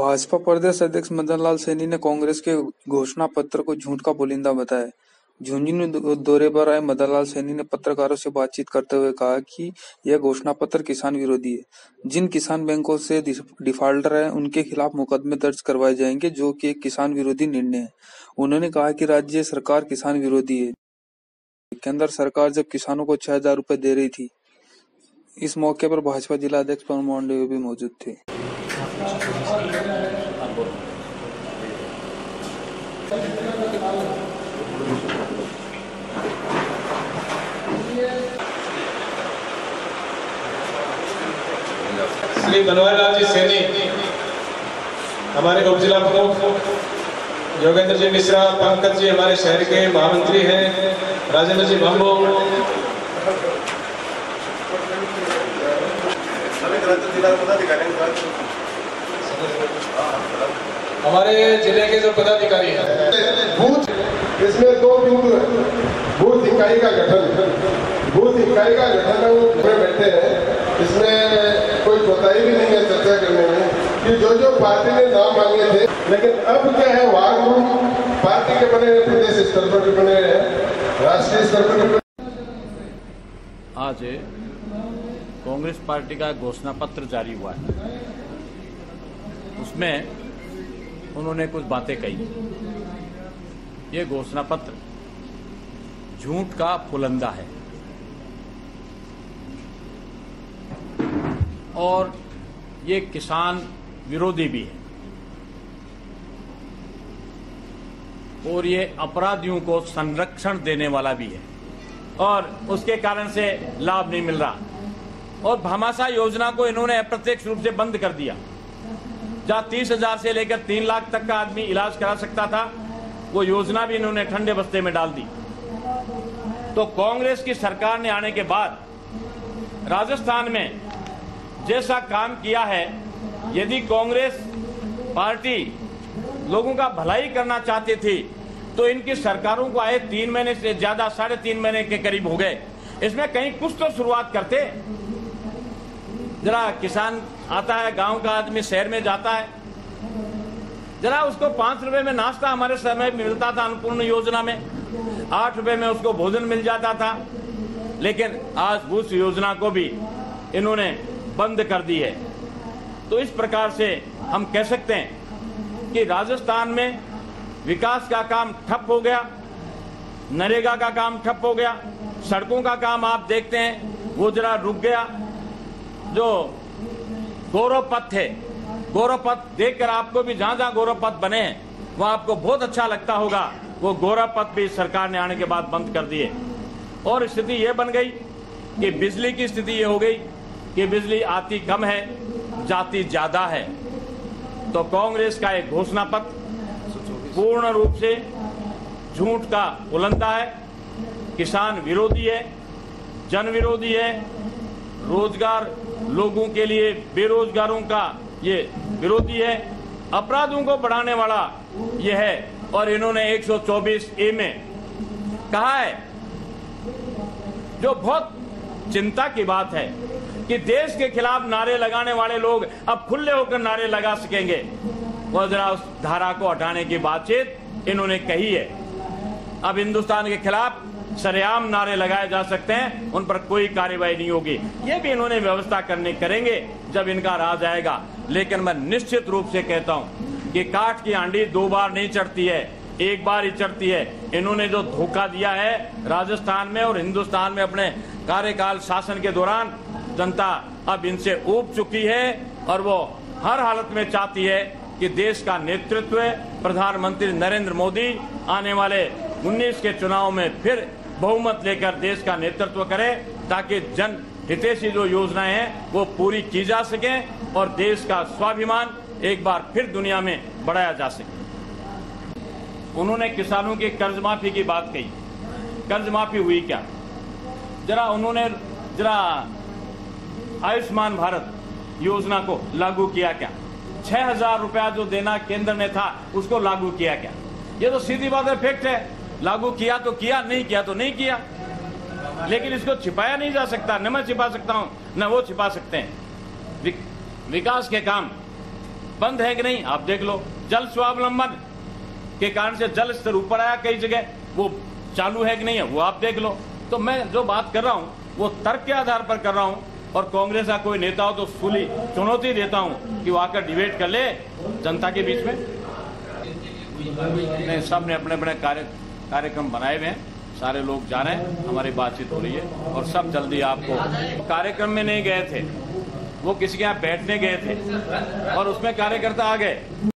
भाजपा प्रदेश अध्यक्ष मदन लाल सैनी ने कांग्रेस के घोषणा पत्र को झूठ का पुलिंदा बताया। झुंझुनू दौरे पर आए मदन लाल सैनी ने पत्रकारों से बातचीत करते हुए कहा कि यह घोषणा पत्र किसान विरोधी है। जिन किसान बैंकों से डिफाल्टर है उनके खिलाफ मुकदमे दर्ज करवाए जाएंगे, जो कि एक किसान विरोधी निर्णय है। उन्होंने कहा कि राज्य सरकार किसान विरोधी है। केंद्र सरकार जब किसानों को 6,000 रुपए दे रही थी। इस मौके पर भाजपा जिला अध्यक्ष पवन मांडे भी मौजूद थे। श्री बनवारीलाल जी सैनी, हमारे उप जिला प्रमुख योगेंद्र जी मिश्रा, पंकज जी हमारे शहर के महामंत्री हैं, राजेंद्र जी भंबो, हमारे जिले के जो पदाधिकारी हैं। बूथ इसमें 2 बिंदु है। बूथ इकाई का गठन, बूथ इकाई का गठन है, वो बैठे हैं। इसमें कोई कोताही भी नहीं है चर्चा करने में कि जो पार्टी ने नाम मांगे थे, लेकिन अब क्या है, वार ग्रुप पार्टी के बने, प्रदेश स्तर पर भी बने हैं, राष्ट्रीय स्तर पर भी। आज कांग्रेस पार्टी का घोषणा पत्र जारी हुआ है। उसमें उन्होंने कुछ बातें कही। ये घोषणा पत्र झूठ का पुलंदा है और ये किसान विरोधी भी है और ये अपराधियों को संरक्षण देने वाला भी है और उसके कारण से लाभ नहीं मिल रहा। और भामाशाह योजना को इन्होंने अप्रत्यक्ष रूप से बंद कर दिया। जहां 30,000 से लेकर 3 लाख तक का आदमी इलाज करा सकता था, वो योजना भी इन्होंने ठंडे बस्ते में डाल दी। तो कांग्रेस की सरकार ने आने के बाद राजस्थान में जैसा काम किया है, यदि कांग्रेस पार्टी लोगों का भलाई करना चाहती थी तो इनकी सरकारों को आए 3 महीने से ज्यादा, 3.5 महीने के करीब हो गए। इसमें कहीं कुछ तो शुरुआत करते। जरा किसान आता है, गांव का आदमी शहर में जाता है, जरा उसको 5 रुपए में नाश्ता हमारे समय मिलता था, अन्नपूर्ण योजना में 8 रुपए में उसको भोजन मिल जाता था। लेकिन आज उस योजना को भी इन्होंने बंद कर दी है। तो इस प्रकार से हम कह सकते हैं कि राजस्थान में विकास का काम ठप हो गया, नरेगा का काम ठप हो गया, सड़कों का काम आप देखते हैं वो जरा रुक गया। जो गौरव पथ थे, गौरव पथ देखकर आपको भी जहां जहां गौरव पथ बने हैं वहां आपको बहुत अच्छा लगता होगा। वो गौरव पथ भी सरकार ने आने के बाद बंद कर दिए और स्थिति ये बन गई कि बिजली की स्थिति ये हो गई कि बिजली आती कम है, जाती ज्यादा है। तो कांग्रेस का एक घोषणा पत्र पूर्ण रूप से झूठ का पुलंदा है, किसान विरोधी है, जन विरोधी है, रोजगार लोगों के लिए बेरोजगारों का ये विरोधी है, अपराधों को बढ़ाने वाला ये है। और इन्होंने 124A में कहा है, जो बहुत चिंता की बात है, कि देश के खिलाफ नारे लगाने वाले लोग अब खुले होकर नारे लगा सकेंगे। वो जरा उस धारा को हटाने की बातचीत इन्होंने कही है। अब हिंदुस्तान के खिलाफ सरेआम नारे लगाए जा सकते हैं, उन पर कोई कार्रवाई नहीं होगी। ये भी इन्होंने व्यवस्था करेंगे जब इनका राज आएगा। लेकिन मैं निश्चित रूप से कहता हूं कि काठ की हांडी 2 बार नहीं चढ़ती है, 1 बार ही चढ़ती है। इन्होंने जो धोखा दिया है राजस्थान में और हिंदुस्तान में अपने कार्यकाल शासन के दौरान, जनता अब इनसे ऊब चुकी है और वो हर हालत में चाहती है कि देश का नेतृत्व प्रधानमंत्री नरेंद्र मोदी आने वाले 19 के चुनाव में फिर बहुमत लेकर देश का नेतृत्व करे, ताकि जन हितैषी जो योजनाएं हैं वो पूरी की जा सकें और देश का स्वाभिमान एक बार फिर दुनिया में बढ़ाया जा सके। उन्होंने किसानों की कर्ज माफी की बात कही। कर्ज माफी हुई क्या? उन्होंने आयुष्मान भारत योजना को लागू किया क्या? 6,000 रुपया जो देना केंद्र ने था उसको लागू किया क्या? ये तो सीधी बात है, फैक्ट है। लागू किया तो किया, नहीं किया तो नहीं किया। लेकिन इसको छिपाया नहीं जा सकता, न मैं छिपा सकता हूं न वो छिपा सकते हैं। विकास के काम बंद है कि नहीं आप देख लो। जल स्वावलंबन के कारण से जल स्तर ऊपर आया कई जगह, वो चालू है कि नहीं है वो आप देख लो। तो मैं जो बात कर रहा हूं वो तर्क के आधार पर कर रहा हूं, और कांग्रेस का कोई नेता हो तो फुली चुनौती देता हूं कि वो आकर डिबेट कर ले जनता के बीच में। नहीं, सब ने अपने अपने कार्यक्रम बनाए हुए हैं, सारे लोग जा रहे हैं, हमारी बातचीत हो रही है और सब जल्दी आपको। कार्यक्रम में नहीं गए थे, वो किसी के यहाँ बैठने गए थे और उसमें कार्यकर्ता आ गए।